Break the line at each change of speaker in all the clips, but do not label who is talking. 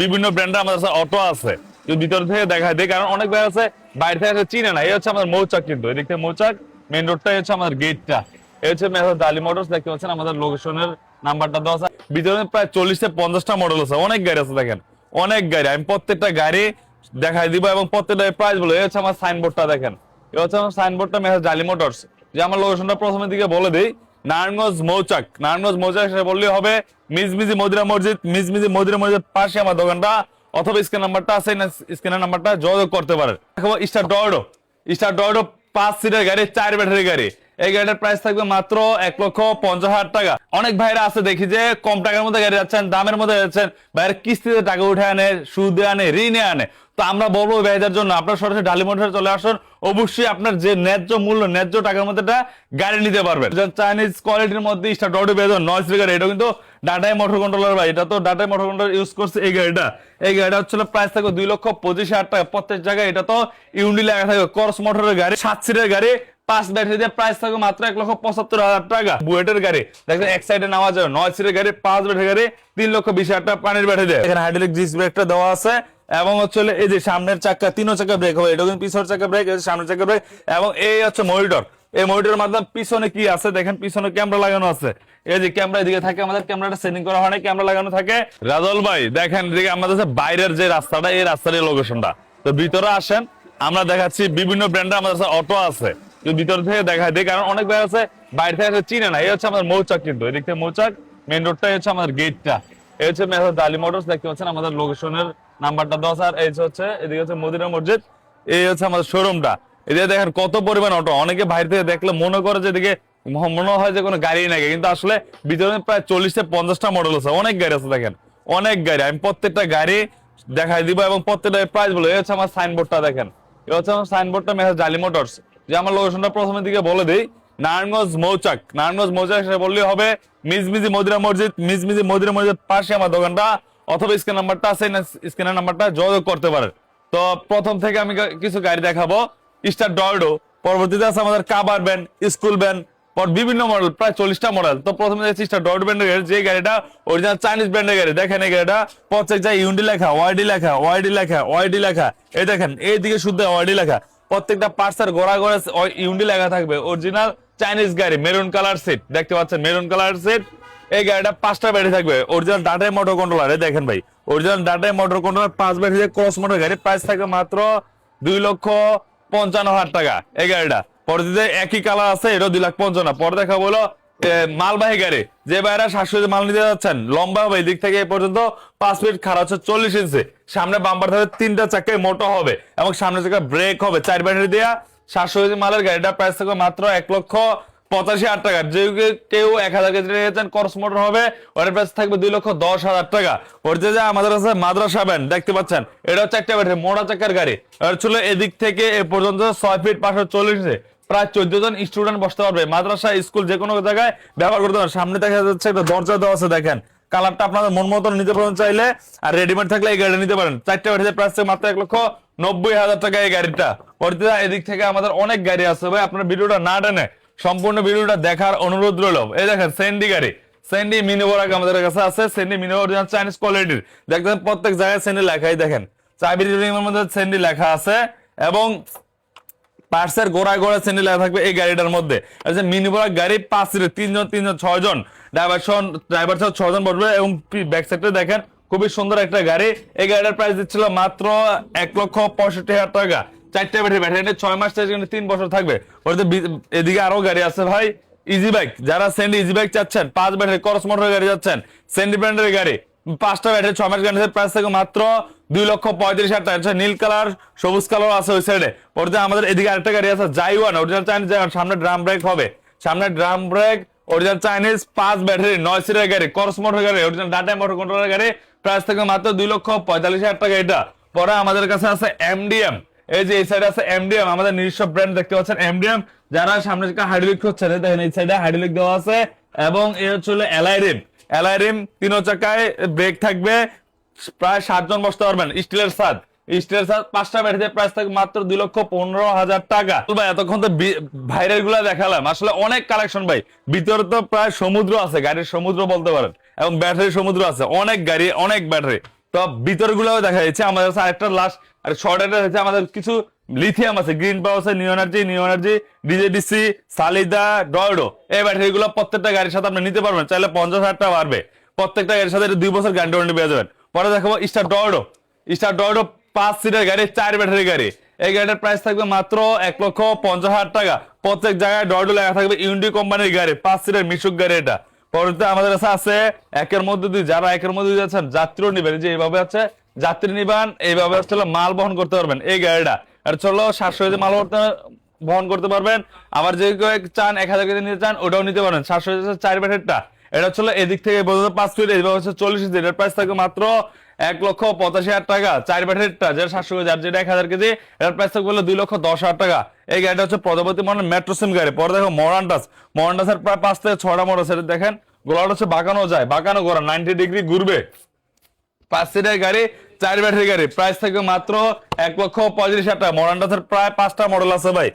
বিভিন্ন ব্র্যান্ডের আমাদের কাছে অটো আছে, ভিতর থেকে দেখা দেয়, কারণ অনেক ভাই আছে বাইরে থেকে চিনে না। এই হচ্ছে আমাদের মৌচাক, কিন্তু এদিক থেকে মৌচাক মেইন রোডটাই হচ্ছে আমাদের গেটটা। এই হচ্ছে ডালি মোটরস, দেখতে পাচ্ছেন আমাদের লোকেশনের নাম্বারটা দেওয়া আছে। ভিতরে প্রায় 40 থেকে 50টা মডেল আছে, অনেক গাড়ি আছে, দেখেন অনেক গাড়ি। আমি প্রত্যেকটা গাড়ি দেখাই দিব এবং প্রত্যেকটা প্রাইস বলবো। এই হচ্ছে আমার সাইনবোর্ডটা দেখেন, এই হচ্ছে আমার সাইনবোর্ডটা ডালি মোটরস। যে আমার লোকেশনটা প্রথমের দিকে বলে দিই, নারায়ণগঞ্জ মৌচাক। নারায়ণগঞ্জ মৌচাক সেটা বললেই হবে। মিজমিজি মদিরা মসজিদ, মিজমিজি মদিরা মসজিদ পাশে আমার দোকানটা, অথবা স্ক্যান নাম্বারটা আছে, স্ক্যানের নাম্বারটা যোগাযোগ করতে পারেন। দেখো স্টার ডয়ডো, স্টার ডয়ডো 5 সিটের গাড়ি, 4 ব্যাটারি গাড়ি। এই গাড়িটার প্রাইস থাকবে মাত্র 1,50,000 টাকা। অনেক ভাইরা আছে দেখি যে কম টাকার মধ্যে গাড়ি যাচ্ছেন, দামের মধ্যে যাচ্ছেন, ভাইয়ের কিস্তিতে টাকা উঠে আনে, সুদে আনে, ঋণে আনে। তো আমরা বলবো ভাইদের জন্য আপনার সরাসরি ডালি মোটরে চলে আসুন। অবশ্যই আপনার যে ন্যায্য মূল্য, ন্যায্য টাকার মধ্যে গাড়ি নিতে পারবেন। চাইনিজ কোয়ালিটির মধ্যে স্টার ডয়ডো বেজন নয়েজ গাড়ি, এটা কিন্তু ডাটাই মোটর কন্ট্রোলার ভাই, এটা তো ডাটাই মোটর কন্ট্রোলার ইউজ করছে এই গাড়িটা। এই গাড়িটা হচ্ছে প্রাইস থাকবে 2,25,000 টাকা প্রত্যেক জায়গায়। এটা তো ইউন্ডি লেখা থাকবে, করস মোটরের গাড়ি, 7 সিটের গাড়ি, 5 ব্যাটারি দিয়ে প্রাইস থাকবে মাত্র 1,75,000 টাকা। বুয়েটের গাড়ি দেখেন এক সাইডে নেওয়া যাবে, 9 সিটের গাড়ি, 5 ব্যাটারি গাড়ি, 3,20,000 টাকা পানির ব্যাটারি দেয়। এখানে হাইড্রোলিক ডিস্ক ব্রেকটা দেওয়া আছে এবং হচ্ছে এই যে সামনের চাকা, 3 চাকা ব্রেক হবে, এটা কিন্তু পিছনের চাকা ব্রেক, সামনের চাকা ব্রেক। এবং এই হচ্ছে মনিটর, এই মনিটরের মাধ্যমে পিছনে কি আছে দেখেন, পিছনে ক্যামেরা লাগানো আছে। এই যে ক্যামেরা এদিকে থাকে, আমাদের ক্যামেরাটা সেটিং করা হয় না, ক্যামেরা লাগানো থাকে। রাজল ভাই দেখেন এদিকে আমাদের বাইরের যে রাস্তাটা, এই রাস্তার লোকেশনটা। তো ভিতরে আসেন, আমরা দেখাচ্ছি বিভিন্ন ব্র্যান্ডের আমাদের কাছে অটো আছে, ভিতর থেকে দেখা দেয়, কারণ অনেক ভাই আছে বাইরে থেকে চিনে না। এই হচ্ছে আমাদের মৌচাক, কিন্তু এদিক থেকে মৌচাক মেইন রোডটাই হচ্ছে আমাদের গেটটা। এই হচ্ছে ডালি মোটরস, দেখতে পাচ্ছেন আমাদের লোকেশনের নাম্বারটা 10। আর এই হচ্ছে এদিকে হচ্ছে মদিনা মসজিদ, এই হচ্ছে আমাদের শোরুমটা। এদিকে দেখেন কত পরিমাণ অটো। অনেকে বাইরে থেকে দেখলে মনে করে যে এদিকে মনে হয় যে কোনো গাড়ি নাকি, কিন্তু আসলে ভিতরে প্রায় 40 থেকে 50টা মডেল আছে, অনেক গাড়ি আছে, দেখেন অনেক গাড়ি। আমি প্রত্যেকটা গাড়ি দেখাই দিব এবং প্রত্যেকটা প্রাইস বলবো। এই হচ্ছে আমার সাইনবোর্ডটা দেখেন, এই হচ্ছে আমার সাইনবোর্ডটা ডালি মোটরস। যে আমার লোকেশনটা প্রথমের দিকে বলে দিই, নারায়ণগঞ্জ মৌচাক। নারায়ণগঞ্জ মৌচাক সেটা বললেই হবে। মিজমিজি মদিরা মসজিদ, মিজমিজি মদিরা মসজিদ পাশে আমার দোকানটা, অথবা স্ক্যান নাম্বারটা আছে, স্ক্যানের নাম্বারটা যোগাযোগ করতে পারেন। তো প্রথম থেকে আমি কিছু গাড়ি দেখাবো। স্টার ডয়ডো, পরবর্তীতে আছে আমাদের কাবার ভ্যান, স্কুল ভ্যান, বিভিন্ন মডেল, প্রায় 40টা মডেল। তো প্রথমে দেখছি স্টার ডয়ডো ব্র্যান্ডের গাড়ি, যে গাড়িটা অরিজিনাল চাইনিজ ব্র্যান্ডের গাড়ি। দেখেন এই গাড়িটা প্রত্যেক জায়গায় ইউন্ডি লেখা, ওয়াইডি লেখা, ওয়াইডি লেখা, ওয়াইডি লেখা। এই দেখেন এইদিকে শুদ্ধ ওয়াইডি লেখা, প্রত্যেকটা পার্টসের গোড়া গোড়া ইউন্ডি লেখা থাকবে। অরিজিনাল চাইনিজ গাড়ি, মেরুন কালার সিট, দেখতে পাচ্ছেন মেরুন কালার সিট। এই গাড়িটা 5টা ব্যাটারি থাকবে, অরিজিনাল ডাটাই মোটর কন্ট্রোলার। দেখেন ভাই, অরিজিনাল ডাটাই মোটর কন্ট্রোলার, 5 ব্যাটারি দিয়ে ক্রস মোটর গাড়ি, প্রাইস থাকবে মাত্র 2,55,000 টাকা এই গাড়িটা। পরবর্তীতে একই কালার আছে, এটা 2,55,000। পরে দেখা বলো মালবাহী গাড়ি, যে বাইরা 700 মাল নিতে যাচ্ছেন, লম্বা হবে এই দিক থেকে এই পর্যন্ত 5 ফিট, খাড়া হচ্ছে 40 ইঞ্চি, সামনে বাম্পার থাকবে 3টা চাকায় মোটা হবে এবং সামনে চাকা ব্রেক হবে, 4 ব্যাটারি দেওয়া 700 মালের গাড়িটা প্রাইস থাকবে মাত্র 1,85,000 টাকা। যে কেউ 1000 কেজি নিয়েছেন ক্রস মোটর হবে, ওটার প্রাইস থাকবে 2,10,000 টাকা। ওর যে আমাদের কাছে মাদ্রাসা ভ্যান দেখতে পাচ্ছেন, এটা হচ্ছে একটা ব্যাটারি মোটা চাকার গাড়ি। আর ছিল এদিক থেকে এ পর্যন্ত 6 ফিট 540 ইঞ্চি, প্রায় 14 জন স্টুডেন্ট বসতে পারবে। মাদ্রাসা, স্কুল যে কোনো জায়গায় ব্যবহার করতে পারবে। সামনে দেখা যাচ্ছে একটা দরজা দেওয়া আছে, দেখেন কালারটা আপনাদের মন মতন নিতে পারেন চাইলে, আর রেডিমেড থাকলে এই গাড়ি নিতে পারেন। 4টা ব্যাটারি প্রাইস মাত্র 1,90,000 টাকা এই গাড়িটা। পরবর্তীতে এদিক থেকে আমাদের অনেক গাড়ি আছে ভাই, আপনার ভিডিওটা না টেনে সম্পূর্ণ ভিডিওটা দেখার অনুরোধ রইল। এই দেখেন সেন্ডি গাড়ি, সেন্ডি মিনিবোরাক আমাদের কাছে আছে। সেন্ডি মিনিবোরাক চাইনিজ কোয়ালিটির, দেখেন প্রত্যেক জায়গায় সেন্ডি লেখাই, দেখেন চাবি রিডিং এর মধ্যে সেন্ডি লেখা আছে এবং পার্সের গোড়ায় গোড়ায় সেন্ডি লেখা থাকবে এই গাড়িটার মধ্যে। মিনিবোরাক গাড়ি 5 সিটের, 3 জন 6 জন, ড্রাইভার সহ 6 জন বসবে এবং ব্যাক সাইডে দেখেন খুবই সুন্দর একটা গাড়ি। এই গাড়িটার প্রাইস দিচ্ছিল মাত্র 1,65,000 টাকা। 4টা ব্যাটারি 6 মাস থেকে 3 বছর থাকবে। এদিকে আরো গাড়ি আছে ভাই, ইজি বাইক, যারা সেন্ডি ইজি বাইক চাচ্ছেন, 5 ব্যাটারি ক্রস মোটর গাড়ি যাচ্ছেন, সেন্ডি ব্র্যান্ডের গাড়ি, 5টা ব্যাটারি 6 মাস গাড়ি প্রাইস থেকে মাত্র 2,35,000 টাকা। নীল কালার, সবুজ কালার আছে ওই সাইডে। পরে আমাদের এদিকে আরেকটা গাড়ি আছে জাইওয়ান, অরিজিনাল চাইনিজ জাইওয়ান, সামনে ড্রাম ব্রেক হবে, সামনে drum brake, original Chinese, 5 battery 9 সিটের গাড়ি, ক্রস মোটর গাড়ি, অরিজিনাল ডাটা মোটর কন্ট্রোলার গাড়ি, প্রাইস থেকে মাত্র 2,45,000 টাকা এটা। পরে আমাদের কাছে আছে এমডিএম, এই যে এই সাইডে আছে এমডিএম, আমাদের নিজস্ব ব্র্যান্ড দেখতে পাচ্ছেন এমডিএম। যারা সামনে থেকে হাইড্রোলিক হচ্ছে দেখেন এই সাইডে হাইড্রোলিক দেওয়া আছে এবং এ হচ্ছে এলআইরিম, এলআইরিম 3 চাকায় ব্রেক থাকবে, প্রায় 7 জন বসতে পারবেন। স্টিলের ছাদ, স্টিলের ছাদ, 5টা ব্যাটারি প্রাইস থাকবে মাত্র 2,15,000 টাকা। ভাই এতক্ষণ তো ভাইরাল গুলা দেখালাম, আসলে অনেক কালেকশন ভাই। ভিতরে তো প্রায় সমুদ্র আছে, গাড়ির সমুদ্র বলতে পারেন, এবং ব্যাটারি সমুদ্র আছে, অনেক গাড়ি অনেক ব্যাটারি। তো ভিতর গুলাও দেখা যাচ্ছে আমাদের কাছে আরেকটা লাস্ট আর শর্ট এটা হচ্ছে আমাদের কিছু লিথিয়াম আছে, গ্রিন পাওয়ার আছে, নিউ এনার্জি, ডিজেডিসি, সালিদা, ডয়ডো। এই ব্যাটারি গুলো প্রত্যেকটা গাড়ির সাথে আপনি নিতে পারবেন, চাইলে 50,000 টাকা বাড়বে। প্রত্যেকটা গাড়ির সাথে 2 বছর গ্যারান্টি ওয়ারেন্টি পেয়ে যাবেন। পরে দেখাবো স্টার ডয়ডো 5 সিটের গাড়ি, 4 ব্যাটারি গাড়ি। এই গাড়িটার প্রাইস থাকবে মাত্র 1,50,000 টাকা। প্রত্যেক জায়গায় ডয়ডো লেখা থাকবে, ইউন্ডি কোম্পানির গাড়ি, 5 সিটের মিশুক গাড়ি এটা। পরবর্তীতে আমাদের কাছে আছে একের মধ্যে দুই, যারা একের মধ্যে দুই যাচ্ছেন যাত্রীও নিবেন, যে এইভাবে আছে যাত্রী নিবান, এইভাবে হচ্ছে মাল বহন করতে পারবেন। এই গাড়িটা এটা চলো 700 মাল বহন করতে পারবেন। আবার যে কেউ চান 1000 কেজি নিতে চান ওটাও নিতে পারেন। 700 4 ব্যাটারিটা এটা হচ্ছে এদিক থেকে পর্যন্ত 5 ফিট, এইভাবে হচ্ছে 40 ইঞ্চি। এটার প্রাইস থাকবে মাত্র 1,85,000 টাকা। 4 ব্যাটারিটা যেটা 700 কেজি, আর যেটা 1000 কেজি এটার প্রাইস থাকবে 2,10,000 টাকা। এই গাড়িটা হচ্ছে প্রজাপতি মডেল মেট্রো সিম গাড়ি। পরে দেখো মরান্টাসের প্রায় 5 থেকে 6টা মডেল আছে। দেখেন গোলাটা হচ্ছে বাঁকানো যায়, বাঁকানো করা 90 ডিগ্রি ঘুরবে। 5 সিটের গাড়ি, 4 ব্যাটারি গাড়ি, প্রাইস থাকবে মাত্র 1,35,000 টাকা। মরান্টাসের প্রায় 5টা মডেল আছে ভাই,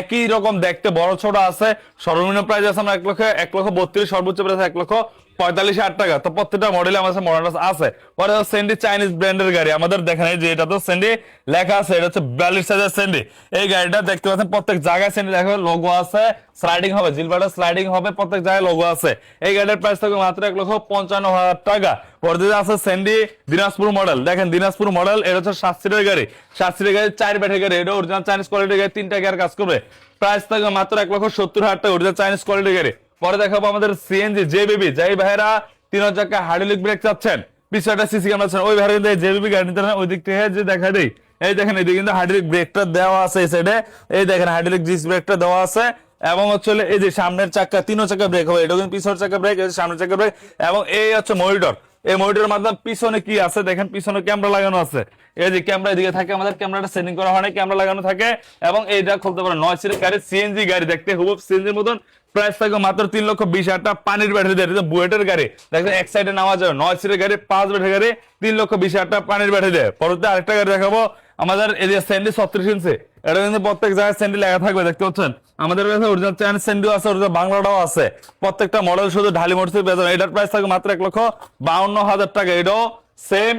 একই রকম দেখতে, বড় ছোট আছে। সর্বনিম্ন প্রাইস আছে আমরা 1,32,000, সর্বোচ্চ প্রাইস 1,45,000 টাকা। তো প্রত্যেকটা মডেলে আমাদের মরান্টাস আছে। পরে সেন্ডি চাইনিজ ব্র্যান্ডের গাড়ি আমাদের দেখেন, এই যে এটা তো সেন্ডি লেখা আছে, এটা হচ্ছে 42 সাইজের সেন্ডি। এই গাড়িটা দেখতে পাচ্ছেন প্রত্যেক জায়গায় সেন্ডি লেখা, লোগো আছে, স্লাইডিং হবে, জিলবাটা স্লাইডিং হবে, প্রত্যেক জায়গায় লোগো আছে। এই গাড়ির প্রাইস থাকবে মাত্র 1,55,000 টাকা। পরে আছে সেন্ডি দিনাজপুর মডেল, দেখেন দিনাজপুর মডেল, এটা হচ্ছে 7 সিটের গাড়ি, 7 সিটের গাড়ি, 4 ব্যাটারি গাড়ি। এটা অরিজিনাল চাইনিজ কোয়ালিটির গাড়ি, 3টা গিয়ার কাজ করবে। প্রাইস থাকবে মাত্র 1,70,000 টাকা, অরিজিনাল চাইনিজ কোয়ালিটির গাড়ি। পরে দেখাবো আমাদের সিএনজি জেবিবি, যাই ভাইরা 3 চাকা হাইড্রোলিক ব্রেক চাচ্ছেন, পিছনে সিসি ক্যামেরা চাচ্ছেন, ওই ভাইরা কিন্তু জেবিবি গাড়ি নিতে ওই দিক থেকে যে দেখা দেই। এই দেখেন এদিকে কিন্তু হাইড্রোলিক ব্রেকটা দেওয়া আছে এই সাইডে, এই দেখেন হাইড্রোলিক ডিস্ক ব্রেকটা দেওয়া আছে। এবং হচ্ছে এই যে সামনের চাকা 3 চাকা ব্রেক হবে, এটা কিন্তু পিছনের চাকা ব্রেক, সামনের চাকা ব্রেক। এবং এই হচ্ছে মনিটর, এই মনিটরের মাধ্যমে পিছনে কি আছে দেখেন, পিছনে ক্যামেরা লাগানো আছে। এই যে ক্যামেরা এদিকে থাকে, আমাদের ক্যামেরাটা সেটিং করা হয় না, ক্যামেরা লাগানো থাকে। এবং এইটা খুলতে পারে 9 সিটের গাড়ি, সিএনজি গাড়ি, দেখতে হুবহু সিএনজির মতন। প্রাইস থাকবে মাত্র 3,20,000 টাকা। পানির ব্যাটারি দিয়ে বুয়েটের গাড়ি, দেখেন এক সাইডে নামা যাবে, 9 সিটের গাড়ি, 5 ব্যাটারি গাড়ি, 3,20,000 টাকা পানির ব্যাটারি দেয়। পরবর্তী আরেকটা গাড়ি দেখাবো আমাদের, এই যে স্যান্ডি 36 ইঞ্চি, এটা কিন্তু প্রত্যেক জায়গায় স্যান্ডি লেখা থাকবে, দেখতে পাচ্ছেন। আমাদের কাছে অরিজিনাল চাইনিজ স্যান্ডিও আছে, অরিজিনাল বাংলাটাও আছে। প্রত্যেকটা মডেল শুধু ঢালি মোটরসাইকেল পেয়ে যাবেন। এটার প্রাইস থাকবে মাত্র 1,52,000 টাকা। এটাও সেম,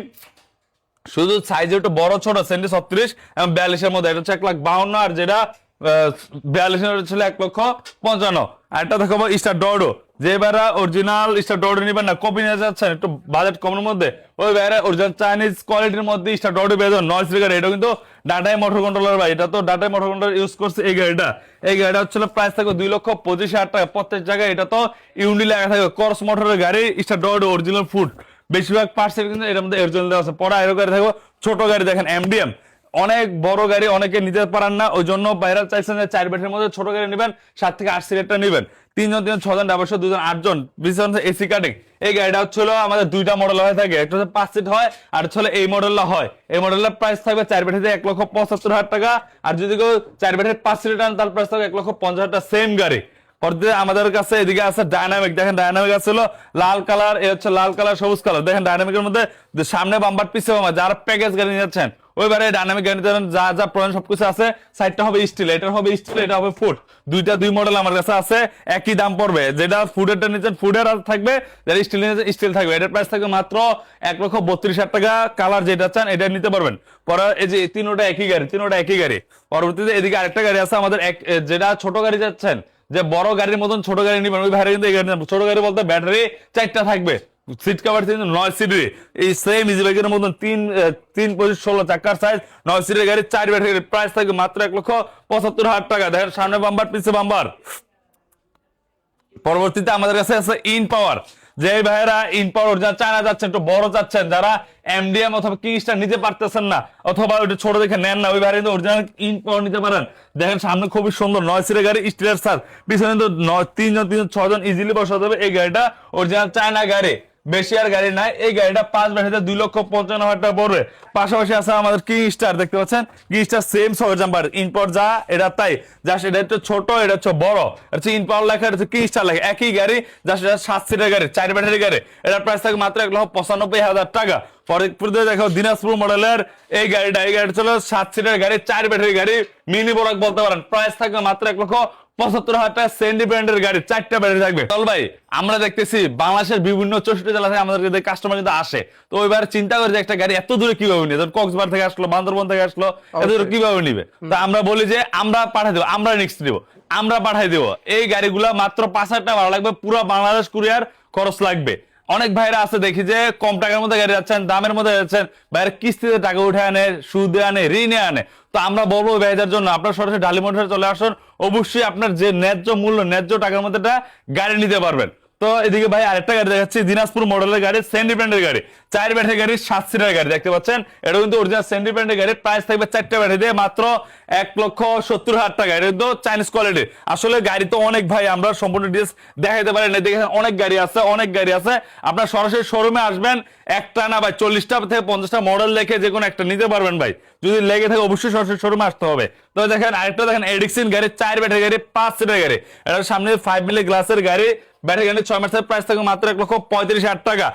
শুধু সাইজ একটু বড় ছোট, স্যান্ডি 36 এবং 42 মধ্যে। এটা হচ্ছে 1,52,000, আর যেটা 42 ছিল 1,55,000। আর এটা দেখাবো স্টার ডয়ডো, যে ভাইরা অরিজিনাল স্টার ডয়ডো নিবেন না, কপি নিয়ে যাচ্ছেন একটু বাজেট কমের মধ্যে, ওই ভাইরা অরিজিনাল চাইনিজ কোয়ালিটির মধ্যে স্টার ডয়ডো পেয়ে যাবেন। 9 সিটের গাড়ি, এটা কিন্তু ডাটাই মোটর কন্ট্রোলার ভাই, এটা তো ডাটাই মোটর কন্ট্রোলার ইউজ করছে এই গাড়িটা। এই গাড়িটা হচ্ছিল প্রাইস থাকবে 2,25,000 টাকা। প্রত্যেক জায়গায় এটা তো ইউন্ডি লেখা থাকবে, করস মোটরের গাড়ি, স্টার ডয়ডো অরিজিনাল ফুড, বেশিরভাগ পার্টস কিন্তু এর মধ্যে অরিজিনাল দেওয়া আছে। পরে আরো গাড়ি থাকবে, ছোট গাড়ি দেখেন এমডিএম, অনেক বড় গাড়ি অনেকে নিতে পারেন না, ওই জন্য বাইরে চাইছেন যে 4 ব্যাটারির মধ্যে ছোট গাড়ি নেবেন, 7 থেকে 8 সিটেরটা নেবেন। 3 জন 6 জন, 2 জন 8 জন, পিছনে এসি কাটিং। এই গাড়িটা হচ্ছিল আমাদের 2টা মডেল হয়ে থাকে, একটা হচ্ছে 5 সিট হয়, আর হচ্ছে এই মডেলটা হয়। এই মডেলের প্রাইস থাকবে 4 ব্যাটারিতে 1,75,000 টাকা। আর যদি কেউ 4 ব্যাটারি 5 সিটের টান, তার প্রাইস থাকবে 1,50,000 টাকা। সেম গাড়ি। পরে আমাদের কাছে এদিকে আছে ডায়নামিক, দেখেন ডায়নামিক আছে লাল কালার, এ হচ্ছে লাল কালার, সবুজ কালার। দেখেন ডায়নামিকের মধ্যে সামনে বাম্পার, পিছে বাম্পার, যারা প্যাকেজ গাড়ি নিয়ে যাচ্ছেন ওইবারে ডায়নামিক গাড়ি যা যা প্রয়োজন সবকিছু আছে। সাইডটা হবে স্টিল, এটা হবে স্টিল, এটা হবে ফুড। দুই মডেল আমার কাছে আছে, একই দাম পড়বে। যেটা ফুডেরটা নিচ্ছেন ফুডের থাকবে, যেটা স্টিল নিচ্ছেন স্টিল থাকবে। এটার প্রাইস থাকবে মাত্র 1,32,000 টাকা। কালার যেটা চান এটা নিতে পারবেন। পরে এই যে তিনোটা একই গাড়ি। পরবর্তীতে এদিকে আরেকটা গাড়ি আছে আমাদের, যেটা ছোট গাড়ি যাচ্ছেন, যে বড় গাড়ির মতন ছোট গাড়ি নিবেন, ওই ভাইরা কিন্তু এই গাড়ি, ছোট গাড়ি বলতে ব্যাটারি 4টা থাকবে, সিট কভার 9 সিটের, এই সেম ইজি বাইকের মতন 3/16 চাকার সাইজ, 9 সিটের গাড়ি, 4 ব্যাটারি। প্রাইস থাকবে মাত্র 1,75,000 টাকা। দেখেন সামনে বাম্পার, পিছে বাম্পার। পরবর্তীতে আমাদের কাছে আছে ইন পাওয়ার, যে ভাইয়েরা ইন পাওয়ার অরিজিনাল চায়না যাচ্ছেন, একটু বড় চাচ্ছেন, যারা এমডিএম অথবা কিংস্টার নিতে পারতেছেন না, অথবা ওইটা ছোট দেখে নেন না, ওই ভাইয়েরা কিন্তু অরিজিনাল ইন পাওয়ার নিতে পারেন। দেখেন সামনে খুবই সুন্দর 9 সিটের গাড়ি, স্টিলের সার, পিছনে কিন্তু 3 জন 6 জন ইজিলি বসা যাবে। এই গাড়িটা অরিজিনাল চায়না গাড়ি, বেশি আর গাড়ি নাই। এই গাড়িটা 5 ব্যাটারিতে 2,55,000 টাকা পড়বে। পাশাপাশি আছে আমাদের কিংস্টার, দেখতে পাচ্ছেন কিংস্টার সেম সকেট জাম্পার, ইনপোর্ট যা এটা তাই, জাস্ট এটা একটু ছোট, এটা হচ্ছে বড়। এটা হচ্ছে ইনপাওয়ার লেখা, এটা হচ্ছে কিংস্টার লেখা, একই গাড়ি, জাস্ট এটা 7 সিটের গাড়ি, 4 ব্যাটারি গাড়ি। এটার প্রাইস থাকে মাত্র 1,95,000 টাকা। পরে দেখো দিনাজপুর মডেলের এই গাড়িটা ছিল 7 সিটের গাড়ি, 4 ব্যাটারি গাড়ি, মিনি বড় বলতে পারেন। প্রাইস থাকবে মাত্র 75,000 টাকা সেন্ডি ব্র্যান্ডের গাড়ি, 4টা ব্যাটারি থাকবে। চল ভাই, আমরা দেখতেছি বাংলাদেশের বিভিন্ন 64 জেলা থেকে আমাদের কাস্টমার কিন্তু আসে, তো ওইবার চিন্তা করে যে একটা গাড়ি এত দূরে কিভাবে নিবে, ধর কক্সবাজার থেকে আসলো, বান্দরবন থেকে আসলো, এত দূরে কিভাবে নিবে। তো আমরা বলি যে আমরা পাঠাই দেবো, আমরা নেক্সট দিব, আমরা পাঠাই দেবো। এই গাড়িগুলা মাত্র 5,000 টাকা ভাড়া লাগবে, পুরো বাংলাদেশ কুরিয়ার খরচ লাগবে। অনেক ভাইরা আছে দেখি যে কম টাকার মধ্যে গাড়ি যাচ্ছেন, দামের মধ্যে যাচ্ছেন, ভাইয়ের কিস্তিতে টাকা উঠে আনে, সুদে আনে, ঋণে আনে। তো আমরা বলবো ভাইদের জন্য আপনার সরাসরি ঢালি মোটরে চলে আসুন, অবশ্যই আপনার যে ন্যায্য মূল্য, ন্যায্য টাকার মধ্যে গাড়ি নিতে পারবেন। তো এদিকে ভাই আরেকটা গাড়ি দেখাচ্ছি, দিনাজপুর মডেলের গাড়ি, সেন্ডি ব্র্যান্ডের গাড়ি, 4 ব্যাটারি গাড়ি, 7 সিটার গাড়ি দেখতে পাচ্ছেন। এটা কিন্তু অরিজিনাল সেন্ডি ব্র্যান্ডের গাড়ি, প্রাইস থাকবে 4টা ব্যাটারি দিয়ে মাত্র 1,70,000 টাকা। এটা কিন্তু চাইনিজ কোয়ালিটি। আসলে গাড়ি তো অনেক ভাই, আমরা সম্পূর্ণ ডিটেইলস দেখাইতে পারি না, দেখেন অনেক গাড়ি আছে, অনেক গাড়ি আছে। আপনার সরাসরি শোরুমে আসবেন, একটা না ভাই 40টা থেকে 50টা মডেল দেখে যে কোনো একটা নিতে পারবেন ভাই। যদি লেগে থাকে অবশ্যই সরাসরি শোরুমে আসতে হবে। তো দেখেন আরেকটা দেখেন, এডিক্সিন গাড়ি, 4 ব্যাটারি গাড়ি, 5 সিটার গাড়ি, এটার সামনে 5 মিলি গ্লাসের গাড়ি, ব্যাটারি গাড়ি 6 মাসের, প্রাইস থাকবে মাত্র 1,35,000 টাকা।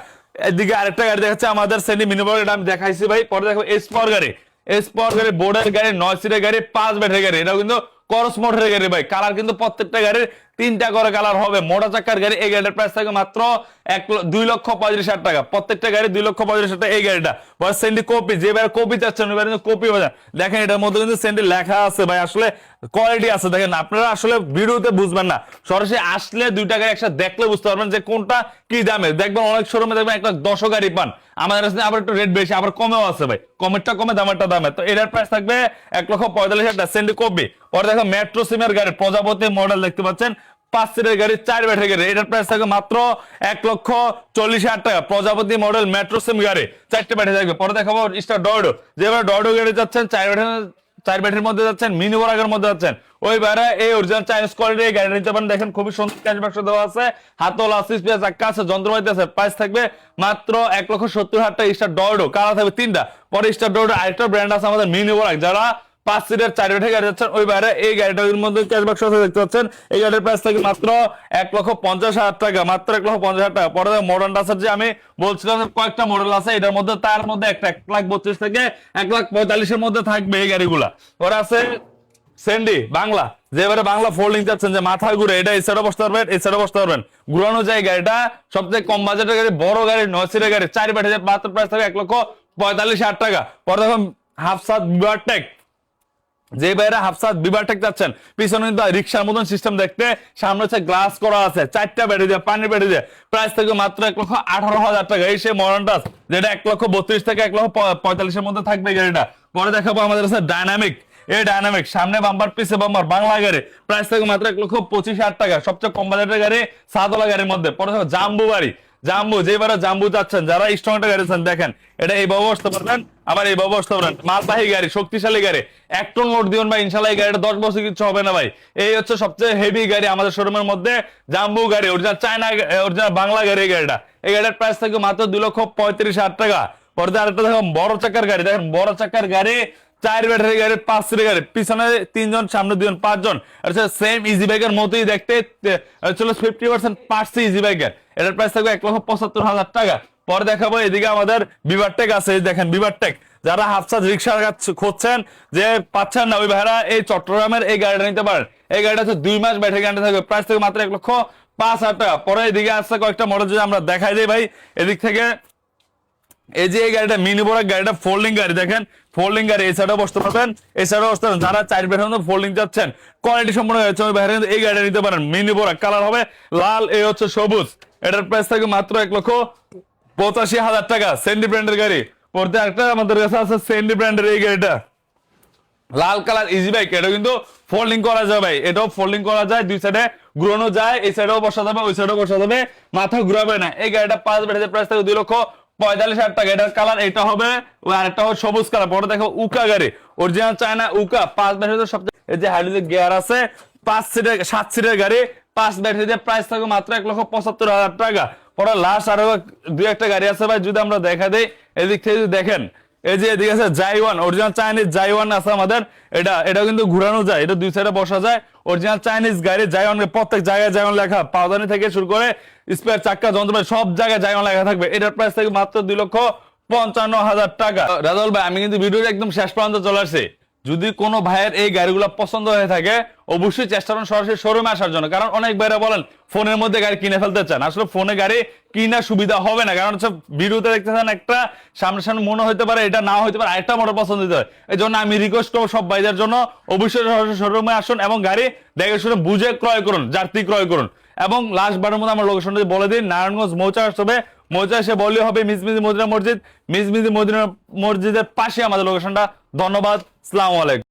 এদিকে আরেকটা গাড়ি দেখাচ্ছে আমাদের সেন্ডি মিনিবাস, এটা আমি দেখাইছি ভাই। পরে দেখো এস পাওয়ার গাড়ি, এস পাওয়ার গাড়ি, বোর্ডের গাড়ি, 9 সিটের গাড়ি, 5 ব্যাটারি গাড়ি, এটাও কিন্তু করস মোটরের গাড়ি ভাই। কালার কিন্তু প্রত্যেকটা গাড়ির 3টা করে কালার হবে, মোটা চাকার গাড়ি। এই গাড়িটার প্রাইস থাকবে মাত্র 2,35,000 টাকা, প্রত্যেকটা গাড়ি 2,35,000 টাকা। এই গাড়িটা বয়স সেন্ডি কপি, যে ভাই কপি চাচ্ছেন ওই কিন্তু কপি হয়ে যায়। দেখেন এটার মধ্যে কিন্তু সেন্ডি লেখা আছে ভাই, আসলে কোয়ালিটি আছে। দেখেন আপনারা আসলে ভিডিওতে বুঝবেন না, সরাসরি আসলে 2টা গাড়ি একসাথে দেখলে বুঝতে পারবেন যে কোনটা কি দামে। দেখবেন অনেক শোরুমে দেখবেন 1,10,000 গাড়ি পান, আমাদের কাছে আবার একটু রেট বেশি, আবার কমেও আছে ভাই, কমেরটা কমে দামেরটা দামে। তো এটার প্রাইস থাকবে 1,45,000 টাকা, সেন্ডি কপি। পরে দেখো মেট্রো সিমের গাড়ি, প্রজাপতি মডেল দেখতে পাচ্ছেন, 5 সিটের গাড়ি, 4 ব্যাটারি গাড়ি, এটার প্রাইস থাকবে মাত্র 1,40,000 টাকা, প্রজাপতি মডেল মেট্রো সিম গাড়ি, 4টে ব্যাটারি থাকবে। পরে দেখাবো স্টার ডয়ডো, যেভাবে ডয়ডো গাড়ি যাচ্ছেন 4 ব্যাটারির মধ্যে যাচ্ছেন, মিনি ওয়াগনের মধ্যে যাচ্ছেন, ওই বাইরে এই অরিজিনাল চাইনিজ কোয়ালিটির এই গাড়ি নিতে পারেন। দেখেন খুবই সুন্দর ক্যাশ বাক্স দেওয়া আছে, হাতল আছে, স্পেস চাকা আছে, যন্ত্রপাতি আছে। প্রাইস থাকবে মাত্র 1,70,000 টাকা। স্টার ডয়ডো কালার থাকবে 3টা। পরে স্টার ডয়ডো আরেকটা ব্র্যান্ড আছে আমাদের মিনি ওয়াগ, যারা 5 সিটের 4 ব্যাটারি গাড়ি যাচ্ছেন, ওই বাইরে এই গাড়িটার মধ্যে ক্যাশ বাক্স আছে দেখতে পাচ্ছেন। এই গাড়ির প্রাইস থাকবে মাত্র 1,50,000 টাকা, মাত্র 1,50,000 টাকা। পরে মডার্ন ডাসার যে আমি বলছিলাম কয়েকটা মডেল আছে, এটার মধ্যে তার মধ্যে একটা 1,32,000 থেকে 1,45,000 এর মধ্যে থাকবে এই গাড়িগুলা। পরে আছে সেন্ডি বাংলা, যেবারে বাংলা ফোল্ডিং চাচ্ছেন, যে মাথা ঘুরে, এটা এই সাইডে বসতে পারবেন, এই সাইডে বসতে পারবেন, ঘুরানো যায়। গাড়িটা সবথেকে কম বাজেটের গাড়ি, বড় গাড়ি, 9 সিটের গাড়ি, 4 ব্যাটারি, মাত্র প্রাইস থাকবে 1,45,000 টাকা। পরে দেখুন হাফসাত বিভারটেক, যে বাইরে হাফসাত বিভারটেক যাচ্ছেন, পিছনে কিন্তু রিক্সার মতন সিস্টেম দেখতে, সামনে হচ্ছে গ্লাস করা আছে, 4টা ব্যাটারি দিয়ে, পানির ব্যাটারি দিয়ে, প্রাইস থাকবে মাত্র 1,18,000 টাকা। এই সেই মডার্ন টাস, যেটা 1,32,000 থেকে 1,45,000 এর মধ্যে থাকবে গাড়িটা। পরে দেখাবো আমাদের কাছে ডায়নামিক, এই ডায়নামিক সামনে বাম্পার পিছে বাম্পার বাংলা গাড়ি, প্রাইস থাকবে মাত্র 1,25,000 টাকা, সবচেয়ে কম বাজেটের গাড়ি সাতওয়ালা গাড়ির মধ্যে। পরে দেখো জাম্বু গাড়ি, জাম্বু, যেবারে জাম্বু যাচ্ছেন, যারা স্ট্রং একটা গাড়ি চান, দেখেন এটা এইভাবে বসতে পারবেন, আবার এইভাবে বসতে পারবেন, মালবাহী গাড়ি, শক্তিশালী গাড়ি, 1 টন লোড দিবেন ভাই, ইনশাল্লাহ এই গাড়িটা 10 বছর কিছু হবে না ভাই। এই হচ্ছে সবচেয়ে হেভি গাড়ি আমাদের শোরুমের মধ্যে, জাম্বু গাড়ি, অরিজিনাল চায়না, অরিজিনাল বাংলা গাড়ি। এই গাড়িটা, এই গাড়ির প্রাইস থাকবে মাত্র 2,35,000 টাকা। পরে আরেকটা দেখো বড় চাকার গাড়ি, দেখেন বড় চাকার গাড়ি, 4 ব্যাটারি গাড়ি, 5 সিটের গাড়ি, পিছনে 3 জন, সামনে 2 জন, 5 জন। আচ্ছা সেম ইজি বাইকের মতোই দেখতে, চলো 50% পার্টস ইজি বাইকের। এটার প্রাইস থাকবে 1,75,000 টাকা। পরে দেখাবো এদিকে আমাদের বিভারটেক আছে, দেখেন বিভারটেক, যারা হাফসাত রিক্সা খুঁজছেন, যে পাচ্ছেন না, ওই ভাইরা এই চট্টগ্রামের এই গাড়িটা নিতে পারেন। এই গাড়িটা হচ্ছে 2 মাস ব্যাটারি গ্যারান্টি থাকবে, প্রাইস থাকবে মাত্র 1,05,000 টাকা। পরে এদিকে আসছে কয়েকটা মডেল, যদি আমরা দেখাই দিই ভাই এদিক থেকে, এই যে এই গাড়িটা মিনি বড় গাড়িটা, ফোল্ডিং গাড়ি, দেখেন ফোল্ডিং গাড়ি, এই সাইডে বসতে পারবেন, এই সাইডে বসতে পারবেন। যারা 4 ব্যাটারি ফোল্ডিং যাচ্ছেন, কোয়ালিটি সম্পূর্ণ হয়েছে, ওই বাইরে এই গাড়িটা নিতে পারেন। মিনি বড় কালার হবে লাল, এই হচ্ছে সবুজ। এটার প্রাইস থাকে মাত্র 1,85,000 টাকা, সেন্ডি ব্র্যান্ডের গাড়ি। পড়তে একটা আমাদের কাছে আছে সেন্ডি ব্র্যান্ডের এই গাড়িটা, লাল কালার ইজি বাইক, এটা কিন্তু ফোল্ডিং করা যায় ভাই, এটাও ফোল্ডিং করা যায়, 2 সাইডে ঘুরানো যায়, এই সাইডেও বসা যাবে, ওই সাইডেও বসা যাবে, মাথা ঘুরাবে না। এই গাড়িটা 5 ব্যাটারি, প্রাইস থাকে 2,45,000 টাকা। এটার কালার এটা হবে, ওই আরেকটা হবে সবুজ কালার। পরে দেখো উকা গাড়ি, অরিজিনাল চায়না উকা, 5 ব্যাটারি, সবচেয়ে এই যে হাইড্রোলিক গিয়ার আছে, 5 সিটের 7 সিটের গাড়ি, 5 ব্যাটারি দিয়ে, প্রাইস থাকে মাত্র 1,75,000 টাকা। পরে লাস্ট আরো 2-1টা গাড়ি আছে ভাই, যদি আমরা দেখা দেই এদিক থেকে, যদি দেখেন এই যে এদিকে আছে জাইওয়ান, অরিজিনাল চাইনিজ জাইওয়ান আছে আমাদের, এটা কিন্তু ঘুরানো যায়, এটা 2 সাইডে বসা যায়, অরিজিনাল চাইনিজ গাড়ি, জাইওয়ান, প্রত্যেক জায়গায় জাইওয়ান লেখা, পাওদানি থেকে শুরু করে স্পেয়ার চাক্কা যন্ত্রপাতি সব জায়গায় জাইওয়ান লেখা থাকবে। এটার প্রাইস থাকে মাত্র 2,55,000 টাকা। রাজল ভাই আমি কিন্তু ভিডিওর একদম শেষ পর্যন্ত চলে আসছি, যদি কোনো ভাইয়ের এই গাড়িগুলো পছন্দ হয়ে থাকে অবশ্যই চেষ্টা করুন সরাসরি শোরুমে আসার জন্য, কারণ অনেক ভাইরা বলেন ফোনের মধ্যে গাড়ি কিনে ফেলতে চান, আসলে ফোনে গাড়ি কিনা সুবিধা হবে না, কারণ হচ্ছে ভিডিওতে দেখতেছেন একটা সামনে সামনে মনে হতে পারে, এটা না হতে পারে, আরেকটা মোটর পছন্দ হতে হয়। এই জন্য আমি রিকোয়েস্ট করবো সব ভাইদের জন্য অবশ্যই সরাসরি শোরুমে আসুন এবং গাড়ি দেখে শুনে বুঝে ক্রয় করুন, যাত্রী ক্রয় করুন। এবং লাস্ট বারের মধ্যে আমার লোকেশনটা বলে দিন, নারায়ণগঞ্জ মৌচা আসবে, মৌচা এসে বললে হবে মিজমিজি মদিনা মসজিদ, মিজমিজি মদিনা মসজিদের পাশে আমাদের লোকেশনটা। ধন্যবাদ, আসসালামু আলাইকুম।